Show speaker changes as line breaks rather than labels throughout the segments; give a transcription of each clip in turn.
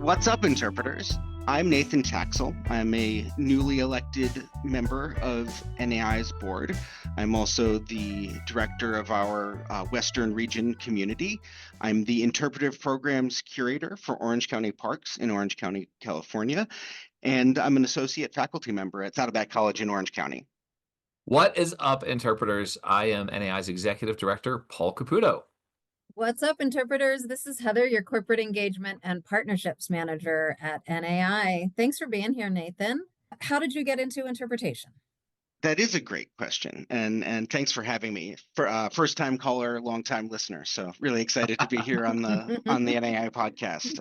What's up, interpreters? I'm Nathan Taxel. I'm a newly elected member of NAI's board. I'm also the director of our Western Region community. I'm the Interpretive Programs Curator for Orange County Parks in Orange County, California. And I'm an associate faculty member at Saddleback College in Orange County.
What is up, interpreters? I am NAI's Executive Director, Paul Caputo.
What's up, interpreters? This is Heather, your Corporate Engagement and Partnerships Manager at NAI. Thanks for being here, Nathan. How did you get into interpretation?
That is a great question, and thanks for having me. For first time caller, long time listener. So really excited to be here on the NAI podcast.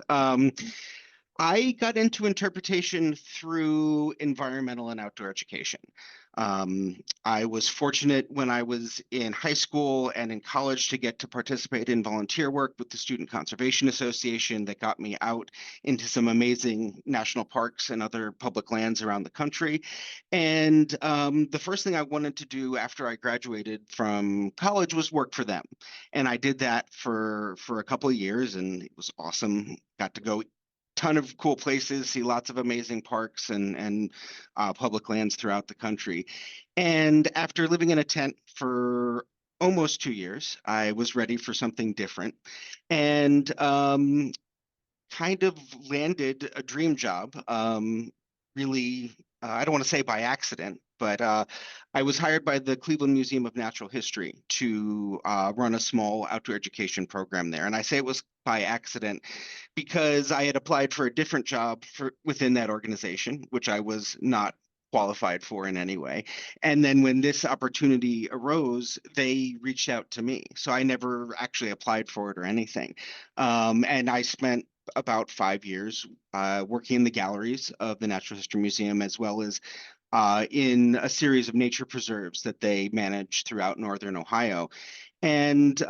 I got into interpretation through environmental and outdoor education. I was fortunate when I was in high school and in college to get to participate in volunteer work with the Student Conservation Association that got me out into some amazing national parks and other public lands around the country. And the first thing I wanted to do after I graduated from college was work for them. And I did that for a couple of years, and it was awesome. Got to go ton of cool places, see lots of amazing parks and public lands throughout the country. And after living in a tent for almost 2 years, I was ready for something different, and kind of landed a dream job. Really, I don't want to say by accident, but I was hired by the Cleveland Museum of Natural History to run a small outdoor education program there. And I say it was by accident because I had applied for a different job within that organization, which I was not qualified for in any way. And then when this opportunity arose, they reached out to me. So I never actually applied for it or anything. And I spent about 5 years working in the galleries of the Natural History Museum, as well as in a series of nature preserves that they manage throughout northern Ohio, and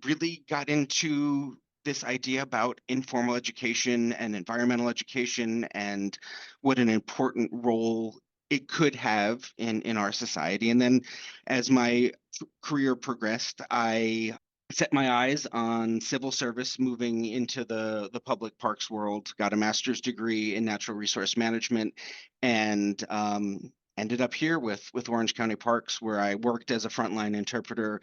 really got into this idea about informal education and environmental education and what an important role it could have in our society. And then as my career progressed, I set my eyes on civil service, moving into the public parks world, got a master's degree in natural resource management, and ended up here with Orange County Parks, where I worked as a frontline interpreter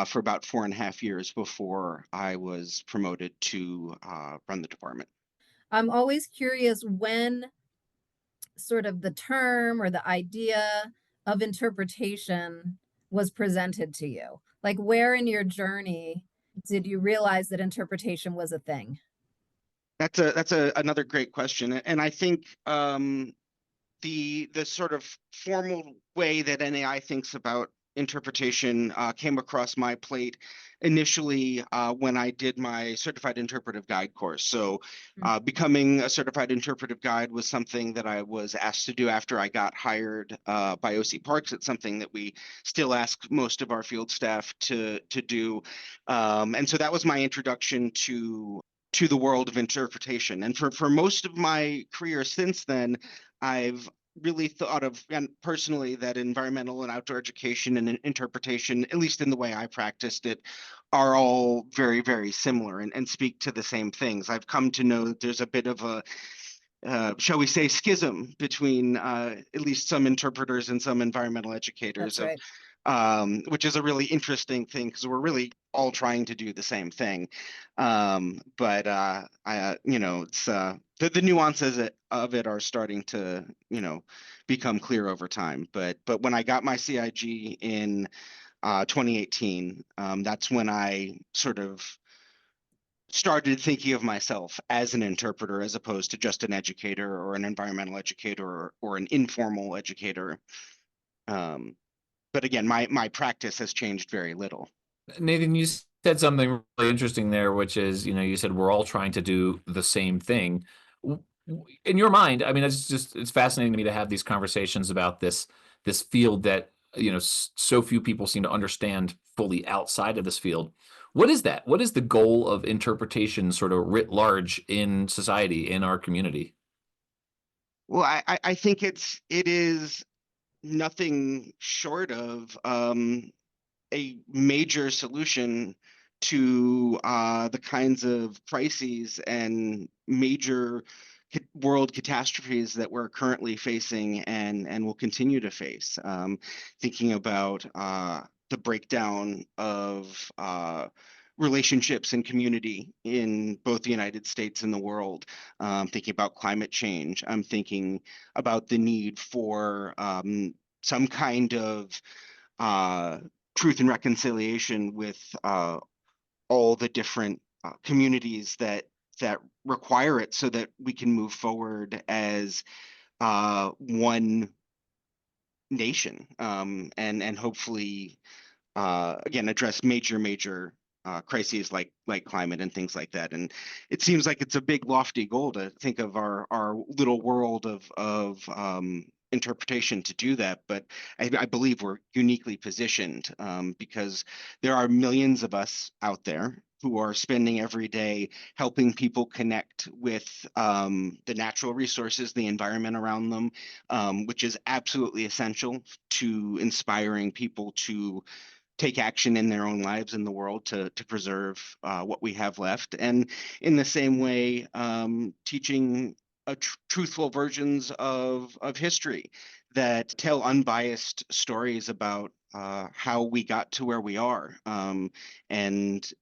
for about 4.5 years before I was promoted to run the department.
I'm always curious when sort of the term or the idea of interpretation was presented to you. Like, where in your journey did you realize that interpretation was a thing?
That's another great question, and I think the sort of formal way that NAI thinks about interpretation came across my plate initially when I did my certified interpretive guide course. So becoming a certified interpretive guide was something that I was asked to do after I got hired by OC Parks. It's something that we still ask most of our field staff to do. And so that was my introduction to the world of interpretation. And for most of my career since then, I've really thought of, and personally, that environmental and outdoor education and interpretation, at least in the way I practiced it, are all very, very similar and speak to the same things. I've come to know that there's a bit of a shall we say, schism between at least some interpreters and some environmental educators.
That's right.
Which is a really interesting thing because we're really all trying to do the same thing. But it's the nuances of it are starting to, become clear over time. But when I got my CIG in 2018, that's when I sort of started thinking of myself as an interpreter as opposed to just an educator or an environmental educator or an informal educator. But again, my practice has changed very little.
Nathan, you said something really interesting there, which is, you said we're all trying to do the same thing. In your mind, I mean, it's fascinating to me to have these conversations about this field that, so few people seem to understand fully outside of this field. What is that? What is the goal of interpretation sort of writ large in society, in our community?
Well, I think it is nothing short of a major solution to the kinds of crises and major world catastrophes that we're currently facing and will continue to face. Thinking about the breakdown of relationships and community in both the United States and the world. Thinking about climate change. I'm thinking about the need for some kind of uh, truth and reconciliation with all the different communities that require it, so that we can move forward as one nation, and hopefully again address major crises like climate and things like that. And it seems like it's a big lofty goal to think of our little world of interpretation to do that, but I believe we're uniquely positioned, because there are millions of us out there who are spending every day helping people connect with the natural resources, the environment around them, which is absolutely essential to inspiring people to take action in their own lives in the world to preserve what we have left. And in the same way, teaching truthful versions of history that tell unbiased stories about how we got to where we are, and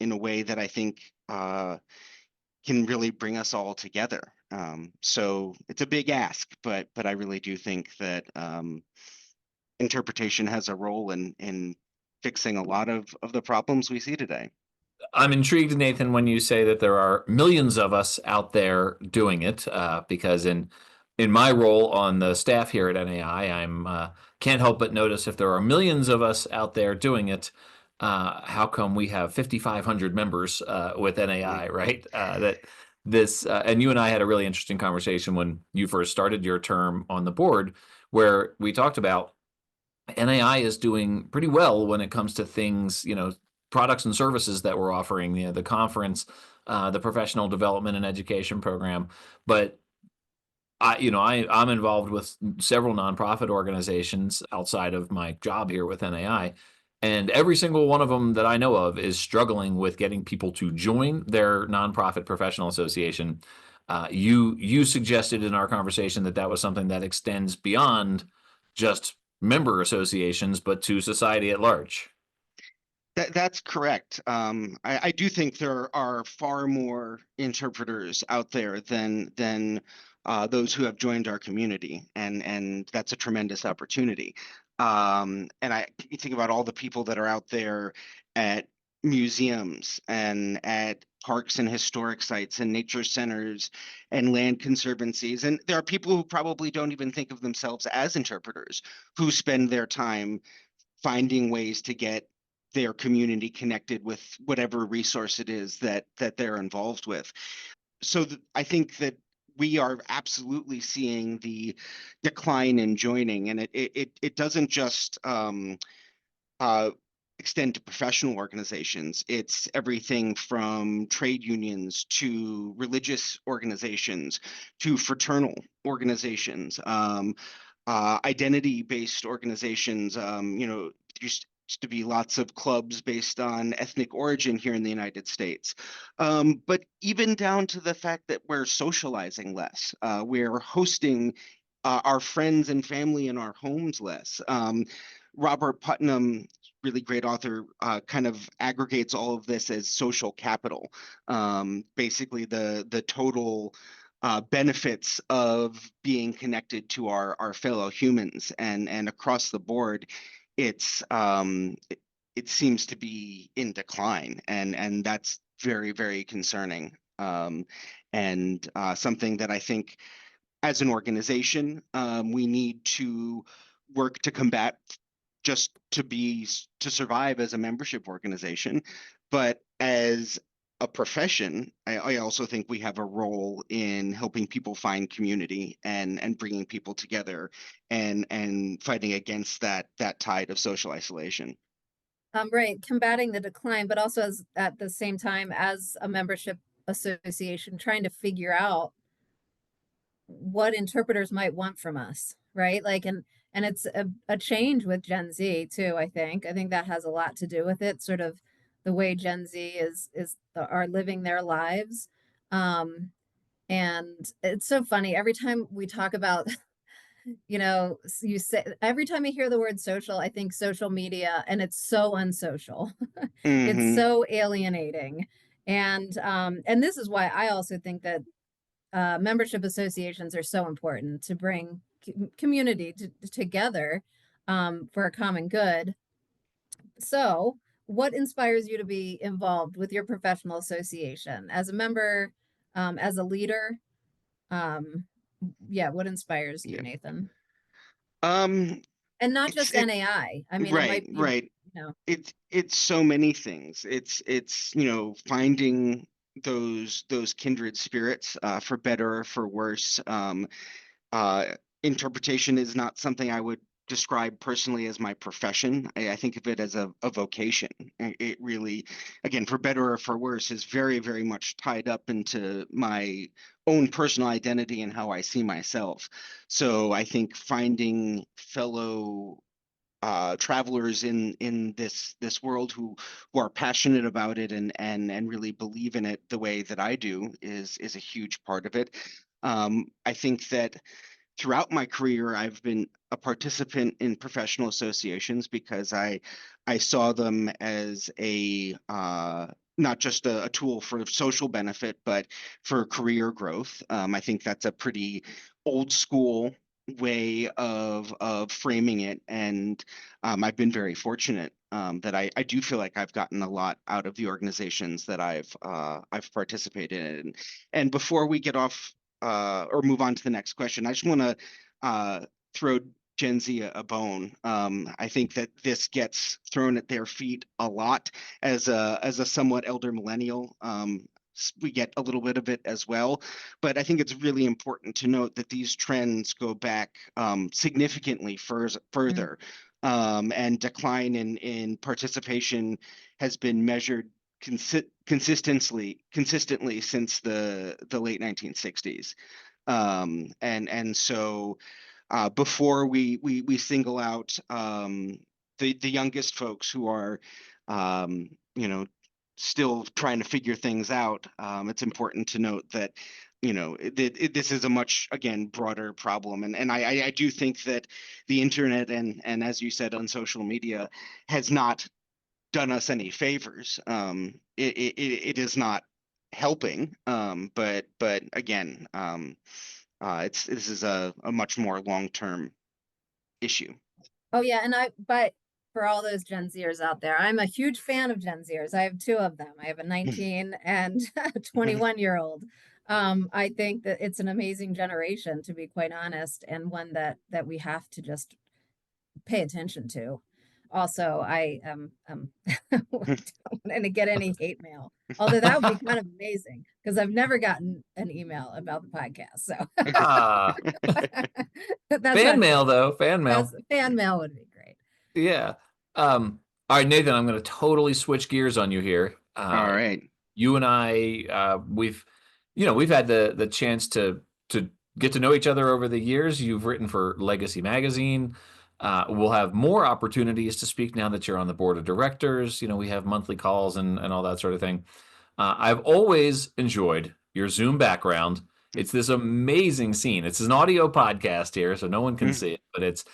in a way that I think can really bring us all together. So it's a big ask, but I really do think that interpretation has a role in fixing a lot of the problems we see today.
I'm intrigued, Nathan, when you say that there are millions of us out there doing it, because in my role on the staff here at NAI, I'm can't help but notice if there are millions of us out there doing it, how come we have 5,500 members with NAI, right? That this and you and I had a really interesting conversation when you first started your term on the board, where we talked about NAI is doing pretty well when it comes to things, products and services that we're offering, the conference, the professional development and education program. But I'm involved with several nonprofit organizations outside of my job here with NAI. And every single one of them that I know of is struggling with getting people to join their nonprofit professional association. You suggested in our conversation that was something that extends beyond just member associations, but to society at large.
That's correct. I do think there are far more interpreters out there than those who have joined our community, and that's a tremendous opportunity. You think about all the people that are out there at museums and at parks and historic sites and nature centers and land conservancies, and there are people who probably don't even think of themselves as interpreters, who spend their time finding ways to get their community connected with whatever resource it is that they're involved with. So I think that we are absolutely seeing the decline in joining, and it doesn't just uh, extend to professional organizations. It's everything from trade unions to religious organizations to fraternal organizations, identity-based organizations. There used to be lots of clubs based on ethnic origin here in the United States. But even down to the fact that we're socializing less, we're hosting our friends and family in our homes less. Robert Putnam, really great author, kind of aggregates all of this as social capital. Basically, the total benefits of being connected to our fellow humans, and across the board, it seems to be in decline, and that's very, very concerning. And something that I think as an organization, we need to work to combat, just to survive as a membership organization. But as a profession, I also think we have a role in helping people find community and bringing people together and fighting against that tide of social isolation.
Right, combating the decline, but also at the same time, as a membership association, trying to figure out what interpreters might want from us, right? Like, and it's a change with Gen Z too, I think. I think that has a lot to do with it, sort of the way Gen Z are living their lives. And it's so funny every time we talk about, you say, every time I hear the word social, I think social media, and it's so unsocial. It's
Hmm.
so alienating. And this is why I also think that membership associations are so important to bring community together for a common good. So, what inspires you to be involved with your professional association as a member, as a leader? Um, yeah, what inspires you,
Yeah.
Nathan?
Um,
And not
it's
just
it
NAI. I mean, it
right,
might be,
right.
you know,
It's so many things. It's finding those kindred spirits, for better or for worse. Uh, Interpretation is not something I would describe personally as my profession. I think of it as a vocation. It really, again, for better or for worse, is very, very much tied up into my own personal identity and how I see myself. So I think finding fellow travelers in this world who are passionate about it and really believe in it the way that I do is a huge part of it. I think that throughout my career, I've been a participant in professional associations because I saw them as a not just a tool for social benefit, but for career growth. I think that's a pretty old school way of framing it, and I've been very fortunate that I do feel like I've gotten a lot out of the organizations that I've participated in. And before we get off or move on to the next question, I just want to throw Gen Z a bone. I think that this gets thrown at their feet a lot as a somewhat elder millennial. We get a little bit of it as well, but I think it's really important to note that these trends go back significantly
mm.
further, and decline in participation has been measured consistently since the late 1960s. And so before we single out the youngest folks who are um, you know still trying to figure things out, it's important to note that this is a much, again, broader problem, and I do think that the internet and as you said, on social media, has not done us any favors. It is not helping, but again, it's this is a much more long-term issue.
Oh yeah, but for all those Gen Zers out there, I'm a huge fan of Gen Zers. I have two of them. I have a 19 and a 21-year-old. I think that it's an amazing generation, to be quite honest, and one that we have to just pay attention to. Also, I don't want to get any hate mail, although that would be kind of amazing because I've never gotten an email about the podcast. So
Ah,
that's
fan
not true.
mail though, fan
That's
mail.
fan mail would be great.
Yeah. All right, Nathan, I'm going to totally switch gears on you here.
All right.
You and I, we've had the chance to get to know each other over the years. You've written for Legacy Magazine. We'll have more opportunities to speak now that you're on the board of directors. We have monthly calls and all that sort of thing. I've always enjoyed your Zoom background. It's this amazing scene. It's an audio podcast here, so no one can see it, but it's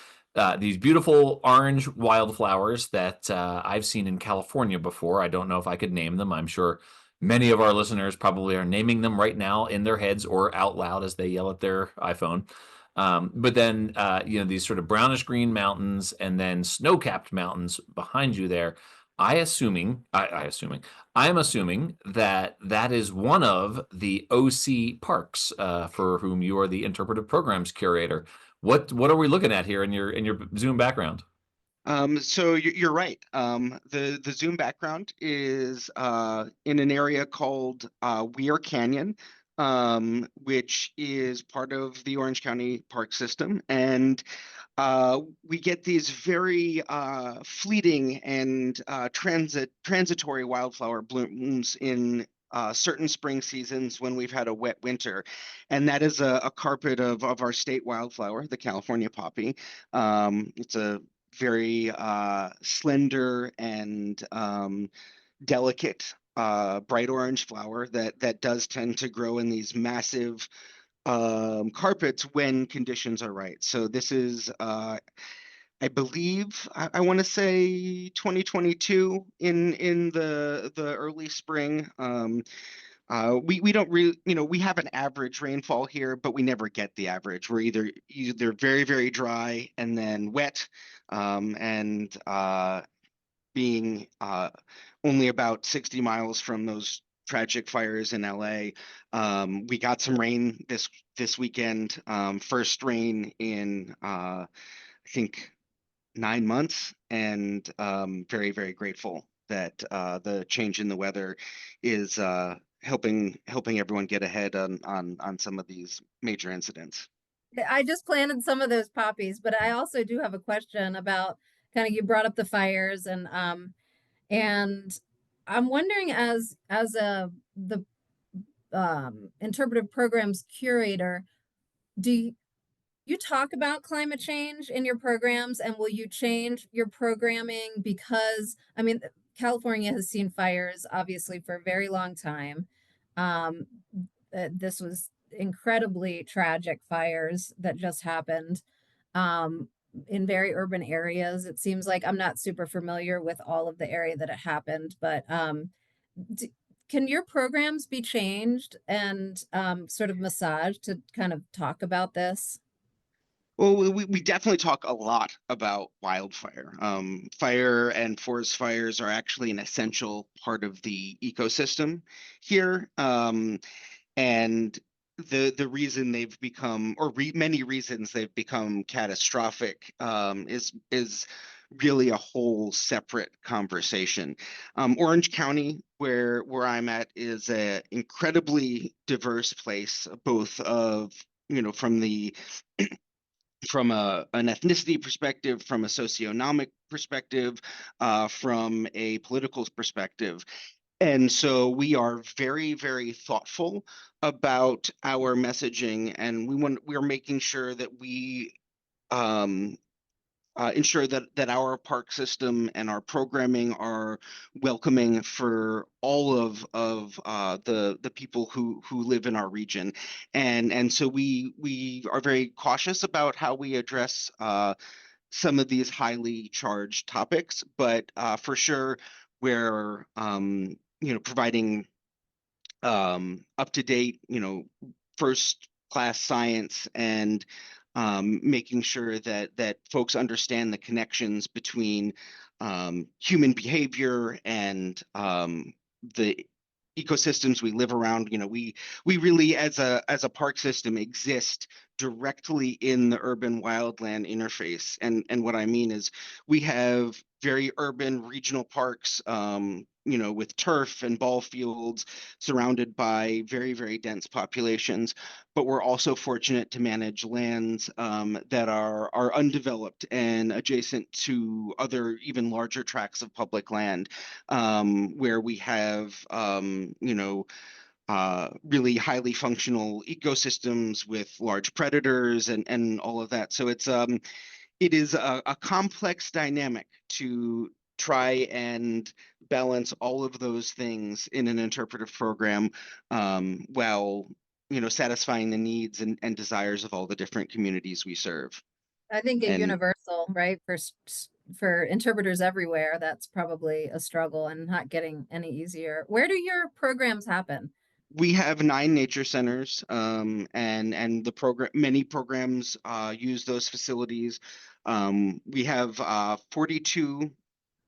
these beautiful orange wildflowers that I've seen in California before. I don't know if I could name them. I'm sure many of our listeners probably are naming them right now in their heads or out loud as they yell at their iPhone. But then, these sort of brownish green mountains and then snow-capped mountains behind you there. I am assuming that that is one of the OC parks for whom you are the Interpretive Programs Curator. What are we looking at here in your Zoom background?
So you're right. The Zoom background is in an area called Weir Canyon, which is part of the Orange County Park System, and we get these very fleeting and transitory wildflower blooms in certain spring seasons when we've had a wet winter, and that is a carpet of our state wildflower, the California poppy. It's a very slender and delicate, bright orange flower that does tend to grow in these massive carpets when conditions are right. So this is, I believe, I want to say 2022 in the early spring. We don't really, we have an average rainfall here, but we never get the average. We're either very, very dry and then wet, and being only about 60 miles from those tragic fires in LA. We got some rain this weekend, first rain in I think 9 months, and very, very grateful that the change in the weather is helping everyone get ahead on some of these major incidents.
I just planted some of those poppies, but I also do have a question about kind of, you brought up the fires, and I'm wondering, as the interpretive programs curator, do you talk about climate change in your programs, and will you change your programming? Because, I mean, California has seen fires obviously for a very long time. Um, this was incredibly tragic fires that just happened in very urban areas. It seems like, I'm not super familiar with all of the area that it happened, but can your programs be changed and sort of massaged to kind of talk about this?
Well, we definitely talk a lot about wildfire. Fire and forest fires are actually an essential part of the ecosystem here. And the reason they've become, or many reasons they've become catastrophic, is really a whole separate conversation. Orange County, where I'm at, is a incredibly diverse place, both of, from an ethnicity perspective, from a socioeconomic perspective, from a political perspective. And so we are very, very thoughtful about our messaging, and we're making sure that we ensure that our park system and our programming are welcoming for all of the people who live in our region, and so we are very cautious about how we address some of these highly charged topics, but for sure we're providing up to date, first class science, and making sure that folks understand the connections between human behavior and the ecosystems we live around. We really, as a park system, exist directly in the urban wildland interface. And what I mean is, we have very urban regional parks, with turf and ball fields surrounded by very, very dense populations. But we're also fortunate to manage lands that are undeveloped and adjacent to other even larger tracts of public land, where we have, really highly functional ecosystems with large predators and all of that. So it is a complex dynamic to try and balance all of those things in an interpretive program, while satisfying the needs and desires of all the different communities we serve.
I think a
And
universal, right? For interpreters everywhere, that's probably a struggle and not getting any easier. Where do your programs happen?
we have 9 nature centers, and many programs use those facilities. We have 42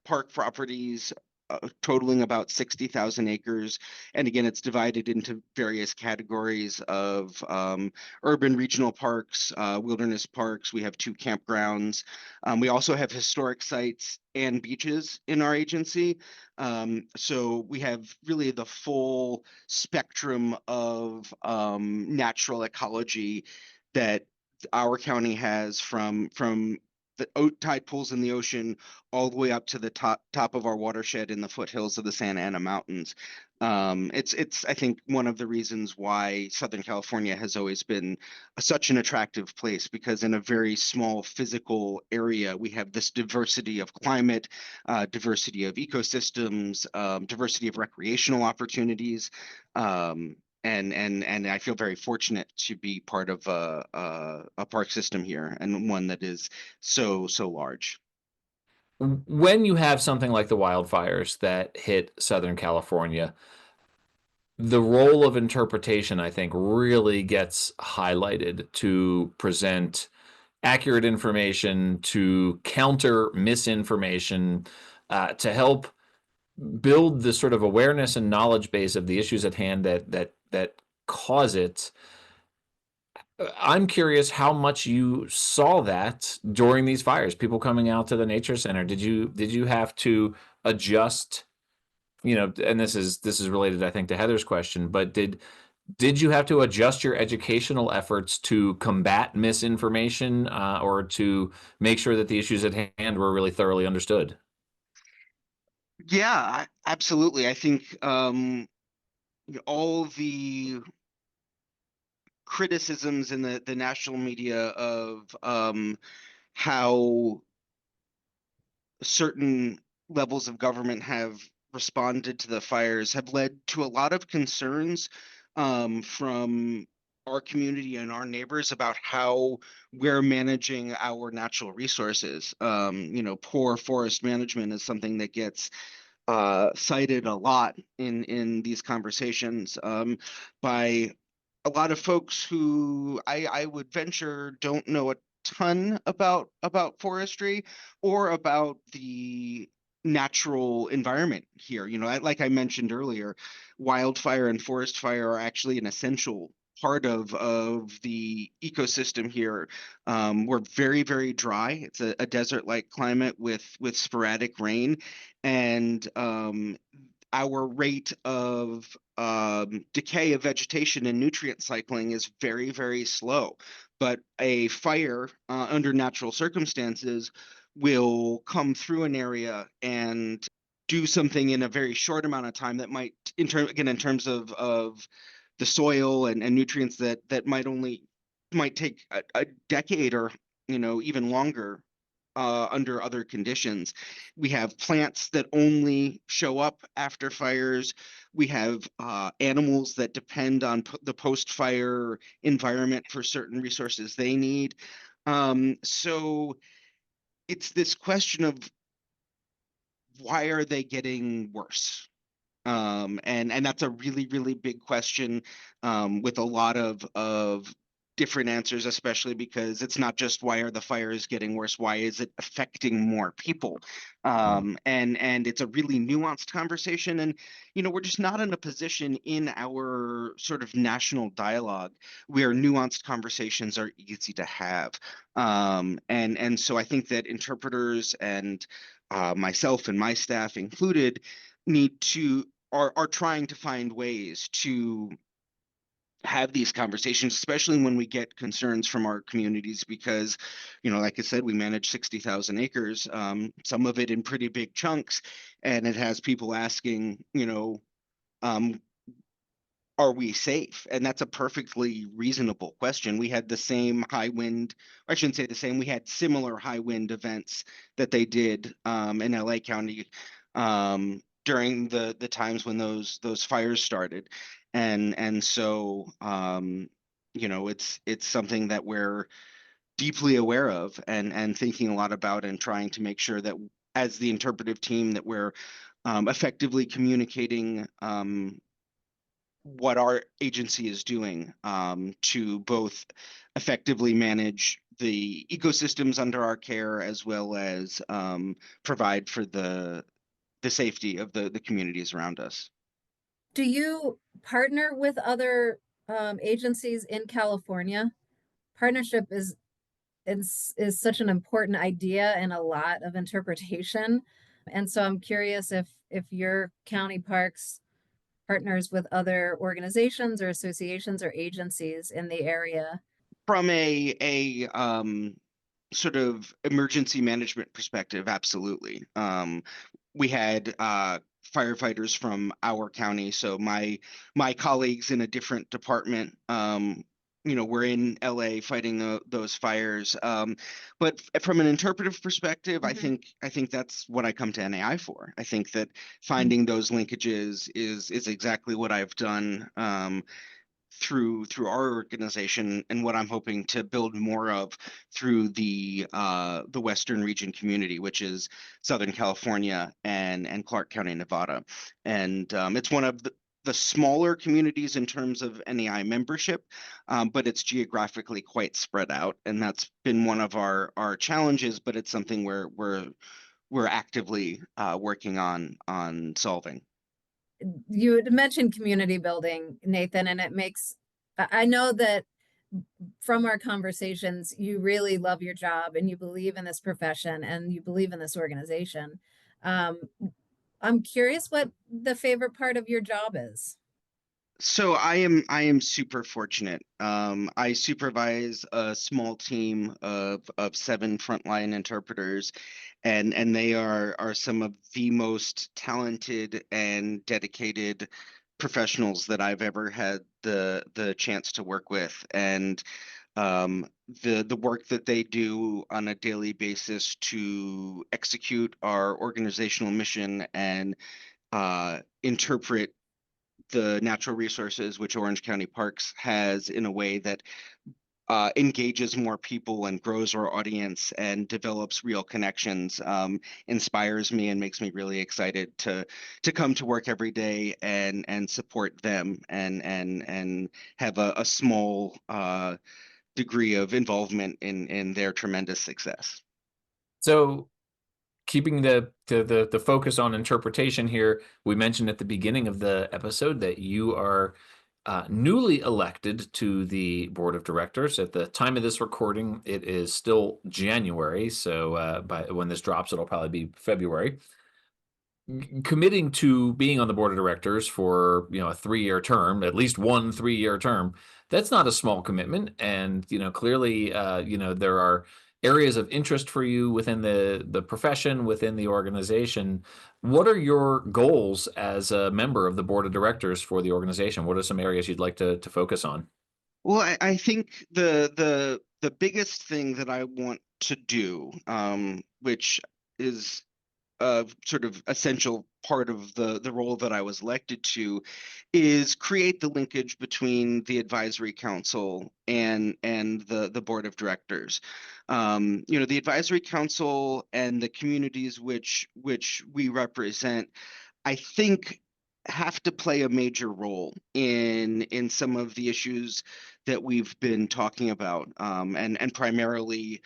park properties, totaling about 60,000 acres. And again, it's divided into various categories of urban regional parks, wilderness parks. We have 2 campgrounds. We also have historic sites and beaches in our agency. So we have really the full spectrum of natural ecology that our county has, from tide pools in the ocean all the way up to the top of our watershed in the foothills of the Santa Ana Mountains. It's I think one of the reasons why Southern California has always been such an attractive place, because in a very small physical area we have this diversity of climate, diversity of ecosystems, diversity of recreational opportunities. And I feel very fortunate to be part of a park system here, and one that is so large.
When you have something like the wildfires that hit Southern California, the role of interpretation, I think, really gets highlighted to present accurate information, to counter misinformation, to help build the sort of awareness and knowledge base of the issues at hand that cause it. I'm curious how much you saw that during these fires, people coming out to the nature center. Did you have to adjust, and this is related, I think, to Heather's question, but did you have to adjust your educational efforts to combat misinformation, or to make sure that the issues at hand were really thoroughly understood?
Yeah, absolutely. I think all the criticisms in the national media of how certain levels of government have responded to the fires have led to a lot of concerns from our community and our neighbors about how we're managing our natural resources. Poor forest management is something that gets cited a lot in these conversations, by a lot of folks who I would venture don't know a ton about forestry or about the natural environment here. Like I mentioned earlier, wildfire and forest fire are actually an essential part of the ecosystem here. We're very dry. It's a desert-like climate with sporadic rain, and our rate of decay of vegetation and nutrient cycling is very slow. But a fire under natural circumstances will come through an area and do something in a very short amount of time that might, in terms of the soil and nutrients, that might take a decade or even longer under other conditions. We have plants that only show up after fires. We have animals that depend on the post-fire environment for certain resources they need. So it's this question of, why are they getting worse? And that's a really big question, with a lot of different answers, especially because it's not just, why are the fires getting worse? Why is it affecting more people? And it's a really nuanced conversation. And we're just not in a position in our sort of national dialogue where nuanced conversations are easy to have. And so I think that interpreters and myself and my staff included need to are trying to find ways to have these conversations, especially when we get concerns from our communities, because, like I said, we manage 60,000 acres, some of it in pretty big chunks, and it has people asking, um, are we safe? And that's a perfectly reasonable question. We had the same high wind, I shouldn't say the same, we had similar high wind events that they did in LA County during the times when those fires started. And so it's something that we're deeply aware of and thinking a lot about, and trying to make sure that, as the interpretive team, that we're effectively communicating what our agency is doing to both effectively manage the ecosystems under our care, as well as provide for the safety of the communities around us.
Do you partner with other agencies in California? Partnership is such an important idea in a lot of interpretation. And so I'm curious if your county parks partners with other organizations or associations or agencies in the area.
From a sort of emergency management perspective, absolutely. We had firefighters from our county, so my colleagues in a different department, were in LA fighting those fires. But from an interpretive perspective,
Mhm.
I think that's what I come to NAI for. I think that
Mhm.
finding those linkages is exactly what I've done. Through our organization, and what I'm hoping to build more of through the Western region community, which is Southern California and Clark County, Nevada. And it's one of the smaller communities in terms of NEI membership, but it's geographically quite spread out, and that's been one of our challenges. But it's something we're actively working on solving.
You had mentioned community building, Nathan, and I know that from our conversations, you really love your job and you believe in this profession and you believe in this organization. Um, I'm curious what the favorite part of your job is.
So I am super fortunate. I supervise a small team of 7 frontline interpreters, and they are some of the most talented and dedicated professionals that I've ever had the chance to work with. And the work that they do on a daily basis to execute our organizational mission and interpret the natural resources which Orange County Parks has in a way that engages more people and grows our audience and develops real connections, inspires me and makes me really excited to come to work every day and support them and have a small degree of involvement in their tremendous success.
So keeping the focus on interpretation here, we mentioned at the beginning of the episode that you are newly elected to the board of directors. At the time of this recording, it is still January, so by when this drops, it'll probably be February. Committing to being on the board of directors for a 3-year term, at least one 3-year term, that's not a small commitment. And clearly, there are areas of interest for you within the profession, within the organization. What are your goals as a member of the board of directors for the organization? What are some areas you'd like to focus on?
Well, I think the biggest thing that I want to do, which is sort of essential part of the role that I was elected to, is create the linkage between the advisory council and the board of directors. The advisory council and the communities which we represent, I think, have to play a major role in some of the issues that we've been talking about, and primarily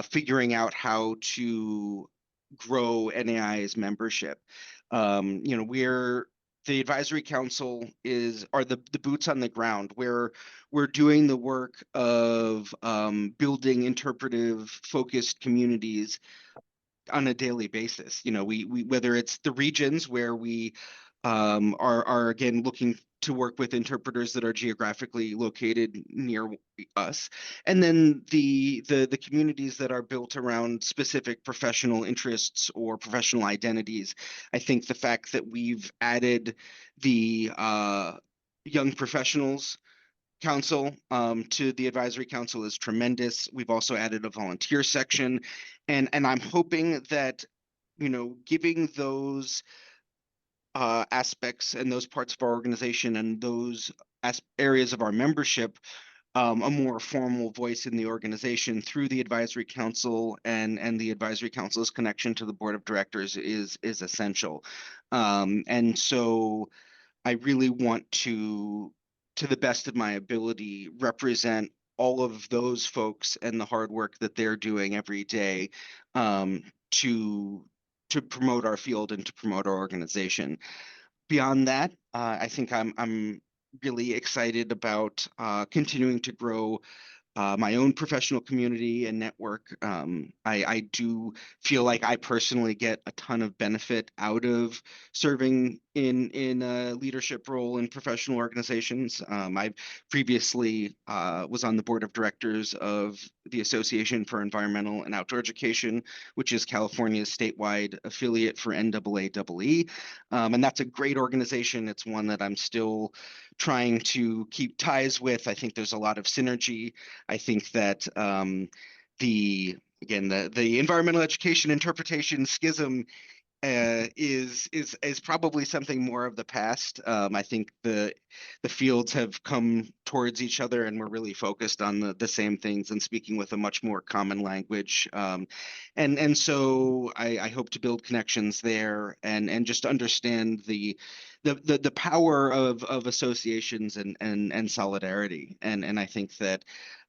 figuring out how to grow NAI's membership. We're the advisory council are the boots on the ground where we're doing the work of building interpretive focused communities on a daily basis. We whether it's the regions where we are again looking to work with interpreters that are geographically located near us, and then the communities that are built around specific professional interests or professional identities. I think the fact that we've added the young professionals council to the advisory council is tremendous. We've also added a volunteer section, and I'm hoping that giving those aspects and those parts of our organization and those areas of our membership a more formal voice in the organization through the advisory council, and the advisory council's connection to the board of directors is essential. And so I really want to the best of my ability, represent all of those folks and the hard work that they're doing every day, to promote our field and to promote our organization. Beyond that, I think I'm really excited about continuing to grow my own professional community and network. I do feel like I personally get a ton of benefit out of serving in a leadership role in professional organizations. I previously was on the board of directors of the Association for Environmental and Outdoor Education, which is California's statewide affiliate for NAAEE. And that's a great organization. It's one that I'm still trying to keep ties with. I think there's a lot of synergy. I think that the environmental education interpretation schism is probably something more of the past. I think the fields have come towards each other, and we're really focused on the same things and speaking with a much more common language. And so I hope to build connections there and just understand the power of associations and solidarity. And I think that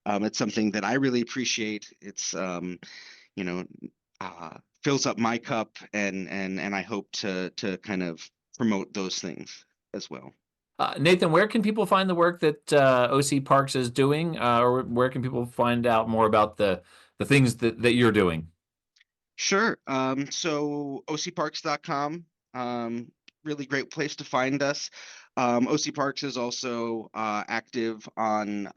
it's something that I really appreciate. It's fills up my cup, and I hope to kind of promote those things as well.
Nathan, where can people find the work that OC Parks is doing, or where can people find out more about the things that you're doing?
Sure. So ocparks.com, really great place to find us. OC Parks is also active on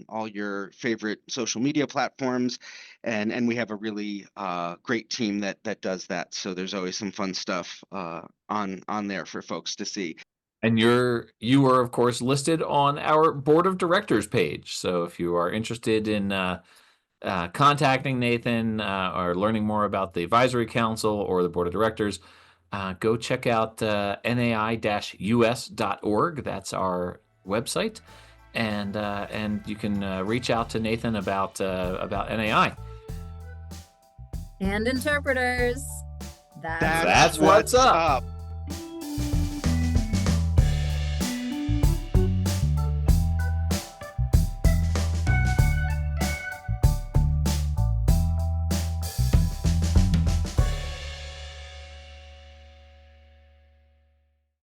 all your favorite social media platforms, and we have a really great team that does that. So there's always some fun stuff on there for folks to see.
And you are of course listed on our board of directors page. So if you are interested in contacting Nathan or learning more about the advisory council or the board of directors, go check out nai-us.org. That's our website, and you can reach out to Nathan about NAI
and interpreters.
That's what's up.